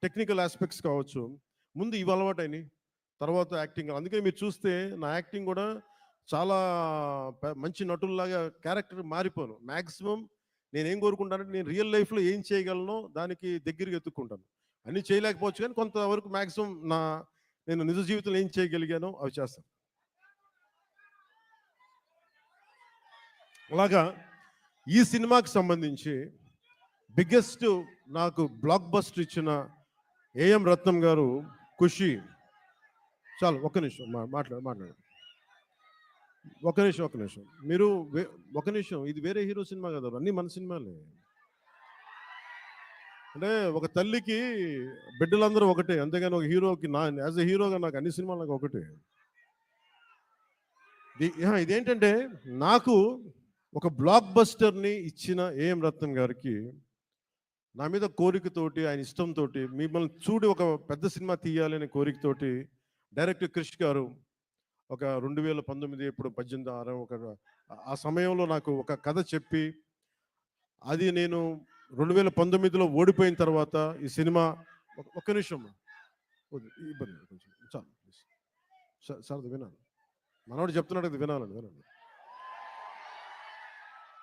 Technical aspects కావచ్చు, ముందు ఇవి అలవాటైనాయి, తర్వాత యాక్టింగ్. అందుకని మీరు చూస్తే నా యాక్టింగ్ కూడా చాలా మంచి నటుల్లాగా క్యారెక్టర్ మారిపోను. మ్యాక్సిమం నేనేం కోరుకుంటానంటే నేను రియల్ లైఫ్లో ఏం చేయగలను దానికి దగ్గరగా ఎత్తుక్కుంటాను. అన్నీ చేయలేకపోవచ్చు కానీ కొంతవరకు మ్యాక్సిమం నేను నిజ జీవితంలో ఏం చేయగలిగానో అవి చేస్తాను. అలాగా ఈ సినిమాకి సంబంధించి బిగ్గెస్ట్ నాకు బ్లాక్ బస్టర్ ఇచ్చిన ఏఎం రత్నం గారు ఖుషి. చాలు ఒక్క నిమిషం మాట్లాడు ఒక్క నిమిషం మీరు ఒక నిమిషం. ఇది వేరే హీరో సినిమా కదా, అన్నీ మన సినిమాలే. అంటే ఒక తల్లికి బిడ్డలందరూ ఒకటే, అంతేగాని ఒక హీరోకి యాజ్ ఎ హీరోగా నాకు అన్ని సినిమాలు నాకు ఒకటే. ఇదేంటంటే నాకు ఒక బ్లాక్ బస్టర్ని ఇచ్చిన ఏఎం రత్నం గారికి నా మీద కోరికతోటి, ఆయన ఇష్టంతో, మిమ్మల్ని చూడి ఒక పెద్ద సినిమా తీయాలి అనే కోరికతోటి డైరెక్టర్ క్రిష్ గారు ఒక 2019 ఇప్పుడు 18 ఒక ఆ సమయంలో నాకు ఒక కథ చెప్పి, అది నేను 2019లో ఓడిపోయిన తర్వాత ఈ సినిమా ఒక్క నిమిషం ఇబ్బంది కొంచెం చాలు సార్ వినాలి, మనవాడు చెప్తున్నాడు కదా, వినాలి.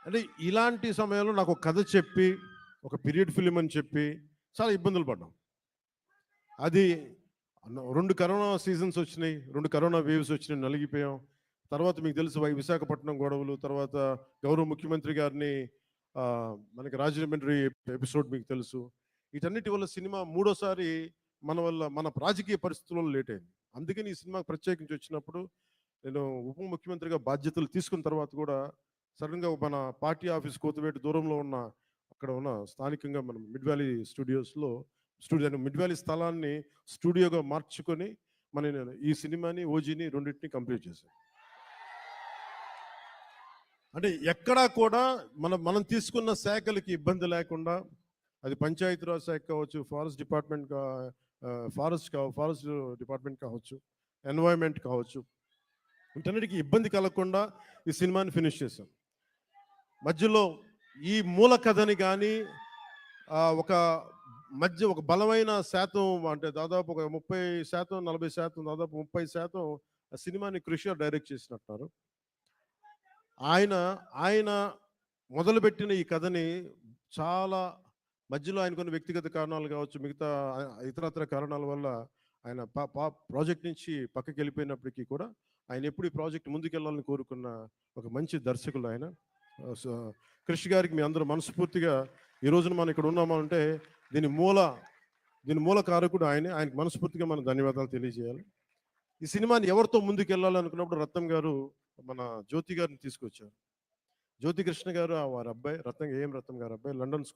అంటే ఇలాంటి సమయంలో నాకు ఒక కథ చెప్పి ఒక పీరియడ్ ఫిలిం అని చెప్పి చాలా ఇబ్బందులు పడ్డాం. అది 2 కరోనా సీజన్స్ వచ్చినాయి, 2 కరోనా వేవ్స్ వచ్చినాయి, నలిగిపోయాం. తర్వాత మీకు తెలుసు విశాఖపట్నం గొడవలు, తర్వాత గౌరవ ముఖ్యమంత్రి గారిని మనకి రాజమండ్రి ఎపిసోడ్ మీకు తెలుసు. వీటన్నిటి వల్ల సినిమా మూడోసారి మన రాజకీయ పరిస్థితుల్లో లేట్ అయింది. అందుకని ఈ సినిమాకి ప్రత్యేకించి వచ్చినప్పుడు నేను ఉప ముఖ్యమంత్రిగా బాధ్యతలు తీసుకున్న తర్వాత కూడా సడన్గా మన పార్టీ ఆఫీస్ కోతవేటు దూరంలో ఉన్న అక్కడ ఉన్న స్థానికంగా మనం మిడ్ వ్యాలీ స్టూడియోస్లో మిడ్ వ్యాలీ స్థలాన్ని స్టూడియోగా మార్చుకొని నేను ఈ సినిమాని ఓజీని రెండింటిని కంప్లీట్ చేశాను. అంటే ఎక్కడా కూడా మనం తీసుకున్న శాఖలకి ఇబ్బంది లేకుండా, అది పంచాయతీరాజ్ శాఖ కావచ్చు, ఫారెస్ట్ డిపార్ట్మెంట్ కావచ్చు, ఎన్వైరన్మెంట్ కావచ్చు, వీటన్నిటికీ ఇబ్బంది కలగకుండా ఈ సినిమాని ఫినిష్ చేశాం. మధ్యలో ఈ మూల కథని కానీ ఒక బలమైన శాతం, అంటే దాదాపు ఒక 30%, 40%, దాదాపు 30% సినిమాని కృషి డైరెక్ట్ చేసినట్టున్నారు. ఆయన మొదలుపెట్టిన ఈ కథని చాలా మధ్యలో ఆయన కొన్ని వ్యక్తిగత కారణాలు కావచ్చు, మిగతా ఇతరత్ర కారణాల వల్ల ఆయన ప్రాజెక్ట్ నుంచి పక్కకి వెళ్ళిపోయినప్పటికీ కూడా ఆయన ఎప్పుడు ఈ ప్రాజెక్ట్ ముందుకెళ్ళాలని కోరుకున్న ఒక మంచి దర్శకులు ఆయన. కృషి గారికి మీ అందరూ మనస్ఫూర్తిగా ఈ రోజున మనం ఇక్కడ ఉన్నామంటే దీని మూల కారకుడు ఆయనకి మనస్ఫూర్తిగా మనం ధన్యవాదాలు తెలియజేయాలి. ఈ సినిమాని ఎవరితో ముందుకెళ్ళాలనుకున్నప్పుడు రత్నం గారు మన జ్యోతి గారిని తీసుకొచ్చారు. జ్యోతి కృష్ణ గారు వారి అబ్బాయి, ఏఎం రత్నం గారి అబ్బాయి, లండన్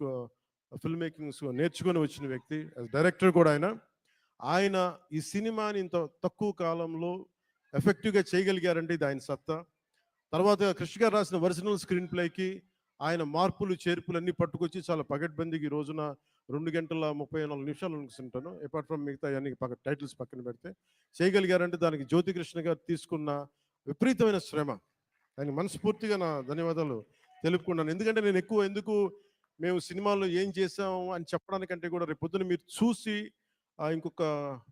ఫిల్మ్ మేకింగ్ నేర్చుకొని వచ్చిన వ్యక్తి, డైరెక్టర్ కూడా ఆయన ఈ సినిమాని ఇంత తక్కువ కాలంలో ఎఫెక్టివ్గా చేయగలిగారంటే ఇది ఆయన సత్తా. తర్వాత కృష్ణ గారు రాసిన ఒరిజినల్ స్క్రీన్ ప్లేకి ఆయన మార్పులు చేర్పులు అన్నీ పట్టుకొచ్చి చాలా పగడ్బందీకి ఈ రోజున 2 గంటల 34 నిమిషాలు అనుకుంటాను, అపార్ట్ ఫ్రమ్ మిగతా అన్ని టైటిల్స్ పక్కన పెడితే చేయగలిగారంటే దానికి జ్యోతి కృష్ణ గారు తీసుకున్న విపరీతమైన శ్రమ. ఆయన మనస్ఫూర్తిగా నా ధన్యవాదాలు తెలుపుకున్నాను. ఎందుకంటే నేను ఎందుకు మేము సినిమాలో ఏం చేసాము అని చెప్పడానికంటే కూడా రేపు పొద్దున మీరు చూసి ఇంకొక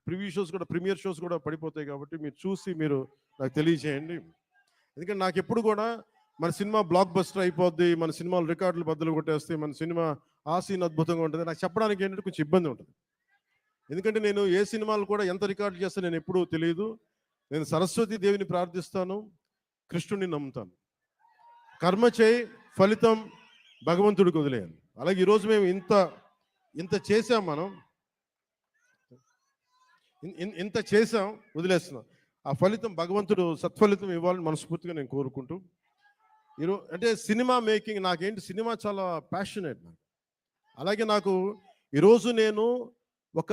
ప్రీమియర్ షోస్ కూడా పడిపోతాయి కాబట్టి మీరు చూసి మీరు నాకు తెలియజేయండి. ఎందుకంటే నాకు ఎప్పుడు కూడా మన సినిమా బ్లాక్ బస్టర్ అయిపోద్ది, మన సినిమాలు రికార్డులు బద్దలు కొట్టేస్తే, మన సినిమా ఆ సీన్ అద్భుతంగా ఉంటుంది, నాకు చెప్పడానికి ఏంటంటే కొంచెం ఇబ్బంది ఉంటుంది. ఎందుకంటే నేను ఏ సినిమాలు కూడా ఎంత రికార్డు చేస్తే నేను ఎప్పుడూ తెలియదు. నేను సరస్వతి దేవిని ప్రార్థిస్తాను, కృష్ణుడిని నమ్ముతాను. కర్మ చేయి, ఫలితం భగవంతుడికి వదిలేయాలి. అలాగే ఈరోజు మేము ఇంత చేసాం, మనం ఇంత చేసాం, వదిలేస్తున్నాం. ఆ ఫలితం భగవంతుడు సత్ఫలితం ఇవ్వాలని మనస్ఫూర్తిగా నేను కోరుకుంటూ అంటే సినిమా మేకింగ్ నాకేంటి, సినిమా చాలా ప్యాషనేట్ నాకు. అలాగే నాకు ఈరోజు నేను ఒక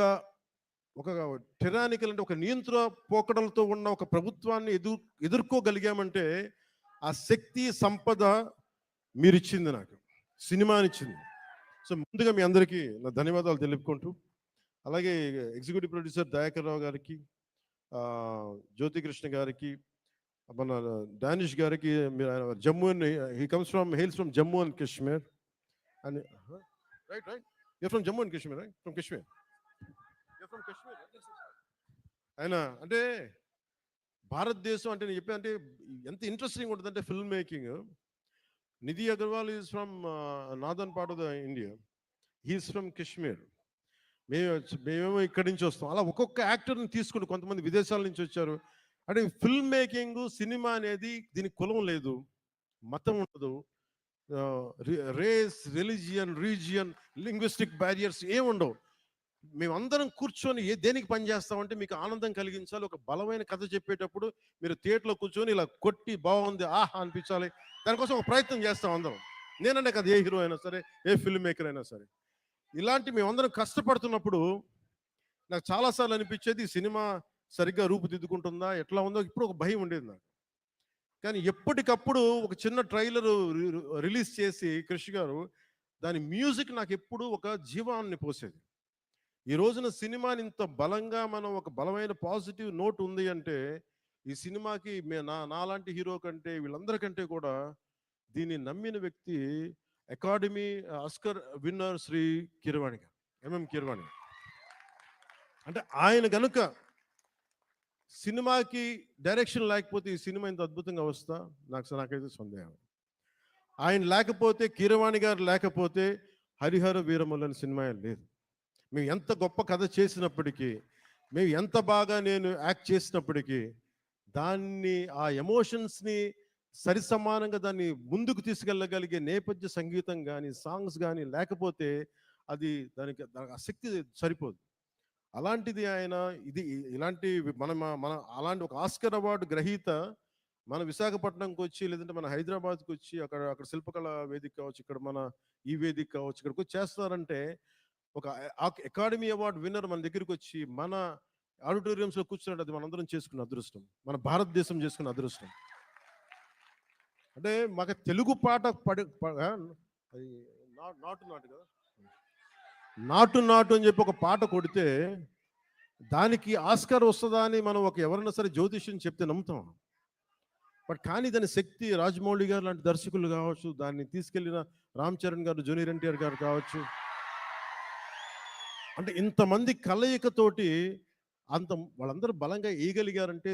టెరానికల్, అంటే ఒక నియంత్రణ పోకడలతో ఉన్న ఒక ప్రభుత్వాన్ని ఎదుర్కోగలిగామంటే ఆ శక్తి సంపద మీరిచ్చింది, నాకు సినిమానిచ్చింది. సో ముందుగా మీ అందరికీ నా ధన్యవాదాలు తెలుపుకుంటూ, అలాగే ఎగ్జిక్యూటివ్ ప్రొడ్యూసర్ దయాకర్ రావు గారికి, జ్యోతి కృష్ణ గారికి, మన డానిష్ గారికి, Jammu and hails from Jammu and Kashmir, and right you're from Jammu and Kashmir, right, from Kashmir. Kashmir ఆయన అంటే భారతదేశం అంటే నేను చెప్పాను అంటే ఎంత ఇంట్రెస్టింగ్ ఉంటుందంటే film making. Nidhi Agarwal is from northern part of the India, he is from Kashmir. మేమేమో ఇక్కడి నుంచి వస్తాం. అలా ఒక్కొక్క యాక్టర్ని తీసుకుని కొంతమంది విదేశాల నుంచి వచ్చారు. అంటే ఫిల్మ్ మేకింగ్ సినిమా అనేది దీనికి కులం లేదు, మతం ఉండదు, race, religion, region, linguistic barriers ఏముండవు. మేమందరం కూర్చొని దేనికి పని చేస్తామంటే మీకు ఆనందం కలిగించాలి. ఒక బలమైన కథ చెప్పేటప్పుడు మీరు థియేటర్లో కూర్చొని ఇలా కొట్టి బాగుంది ఆహా అనిపించాలి. దానికోసం ఒక ప్రయత్నం చేస్తాం అందరం. నేనంటే కదా ఏ హీరో అయినా సరే, ఏ ఫిల్మ్ మేకర్ అయినా సరే. ఇలాంటి మేమందరం కష్టపడుతున్నప్పుడు నాకు చాలాసార్లు అనిపించేది ఈ సినిమా సరిగ్గా రూపుదిద్దుకుంటుందా, ఎట్లా ఉందో ఇప్పుడు ఒక భయం ఉండేది నాకు. కానీ ఎప్పటికప్పుడు ఒక చిన్న ట్రైలర్ రిలీజ్ చేసి కృషి గారు దాని మ్యూజిక్ నాకు ఎప్పుడు ఒక జీవాన్ని పోసేది. ఈ రోజున సినిమాని ఇంత బలంగా మనం ఒక బలమైన పాజిటివ్ నోట్ ఉంది అంటే ఈ సినిమాకి నాలాంటి హీరో కంటే వీళ్ళందరికంటే కూడా దీన్ని నమ్మిన వ్యక్తి academy Oscar winner Shri Keeravani గారు, ఎంఎం కీరవాణి గారు. అంటే ఆయన గనుక సినిమాకి డైరెక్షన్ లేకపోతే ఈ సినిమా ఇంత అద్భుతంగా వస్తా నాకైతే సందేహం. ఆయన లేకపోతే, కీరవాణి గారు లేకపోతే హరిహర వీరమల్లు అనే సినిమా లేదు. మేము ఎంత గొప్ప కథ చేసినప్పటికీ, మేము ఎంత బాగా నేను యాక్ట్ చేసినప్పటికీ దాన్ని ఆ ఎమోషన్స్ని సరి సమానంగా దాన్ని ముందుకు తీసుకెళ్ళగలిగే నేపథ్య సంగీతం కానీ సాంగ్స్ కానీ లేకపోతే అది దానికి ఆ శక్తి సరిపోదు. అలాంటిది ఆయన ఇలాంటి మన అలాంటి ఒక ఆస్కర్ అవార్డు గ్రహీత మన విశాఖపట్నంకి వచ్చి లేదంటే మన హైదరాబాద్కి వచ్చి అక్కడ శిల్పకళ వేదిక కావచ్చు, ఇక్కడ మన ఈ వేదిక కావచ్చు, ఇక్కడికి వచ్చి చేస్తున్నారంటే ఒక అకాడమీ అవార్డు విన్నర్ మన దగ్గరికి వచ్చి మన ఆడిటోరియంస్లో కూర్చున్నట్టు అది మనందరం చేసుకున్న అదృష్టం, మన భారతదేశం చేసుకున్న అదృష్టం. అంటే మాకు తెలుగు పాట అది నాటు కదా, నాటు అని చెప్పి ఒక పాట కొడితే దానికి ఆస్కార్ వస్తుందా అని మనం ఎవరైనా సరే జ్యోతిష్యం చెప్తే నమ్ముతాం. బట్ కానీ దాని శక్తి రాజమౌళి గారు లాంటి దర్శకులు కావచ్చు, దాన్ని తీసుకెళ్లిన రామ్ చరణ్ గారు, జూనియర్ ఎన్టీఆర్ గారు కావచ్చు, అంటే ఇంతమంది కలయికతోటి వాళ్ళందరూ బలంగా వేయగలిగారంటే